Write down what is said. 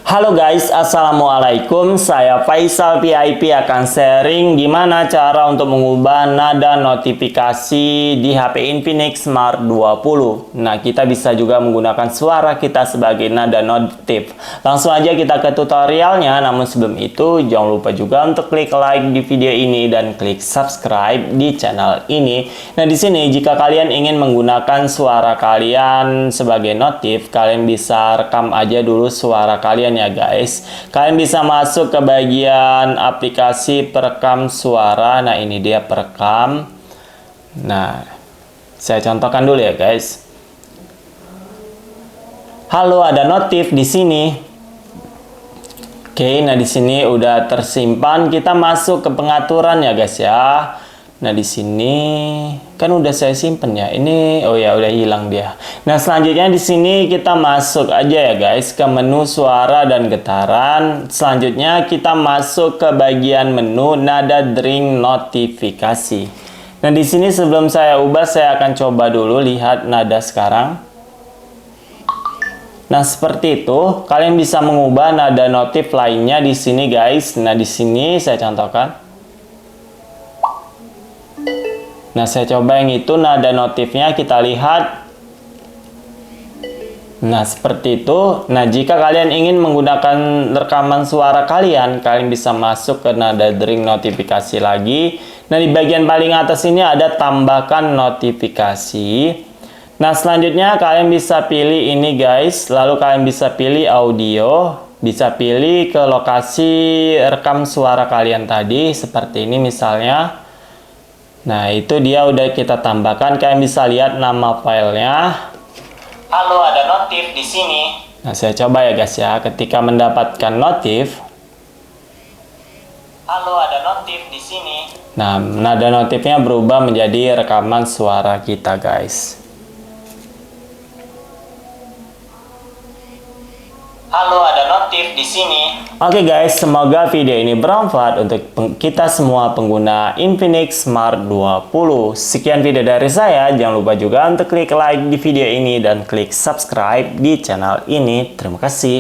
Halo guys, assalamualaikum. Saya Faisal VIP akan sharing gimana cara untuk mengubah nada notifikasi di HP Infinix Smart 20. Nah, kita bisa juga menggunakan suara kita sebagai nada notif. Langsung aja kita ke tutorialnya. Namun sebelum itu, jangan lupa juga untuk klik like di video ini dan klik subscribe di channel ini. Nah, di sini jika kalian ingin menggunakan suara kalian sebagai notif, kalian bisa rekam aja dulu suara kalian ya guys. Kalian bisa masuk ke bagian aplikasi perekam suara. Nah, ini dia perekam. Nah, saya contohkan dulu ya guys. Halo, ada notif di sini. Oke, nah di sini udah tersimpan. Kita masuk ke pengaturan ya guys ya. Nah, di sini kan udah saya simpen ya. Ini oh ya udah hilang dia. Nah, selanjutnya di sini kita masuk aja ya guys ke menu suara dan getaran. Selanjutnya kita masuk ke bagian menu nada dering notifikasi. Nah, di sini sebelum saya ubah saya akan coba dulu lihat nada sekarang. Nah, seperti itu. Kalian bisa mengubah nada notif lainnya di sini guys. Nah, di sini saya contohkan. Nah, saya coba yang itu nada notifnya, kita lihat. Nah, seperti itu. Nah, jika kalian ingin menggunakan rekaman suara kalian, kalian bisa masuk ke nada dering notifikasi lagi. Nah, di bagian paling atas ini ada tambahkan notifikasi. Nah, selanjutnya kalian bisa pilih ini guys. Lalu kalian bisa pilih audio. Bisa pilih ke lokasi rekam suara kalian tadi. Seperti ini misalnya. Nah, itu dia udah kita tambahkan. Kalian bisa lihat nama filenya. Halo, ada notif di sini. Nah, saya coba ya guys ya. Ketika mendapatkan notif. Halo, ada notif di sini. Nah, nada notifnya berubah menjadi rekaman suara kita guys. Halo, ada notif di sini. Oke guys, semoga video ini bermanfaat untuk kita semua pengguna Infinix Smart 20. Sekian video dari saya. Jangan lupa juga untuk klik like di video ini dan klik subscribe di channel ini. Terima kasih.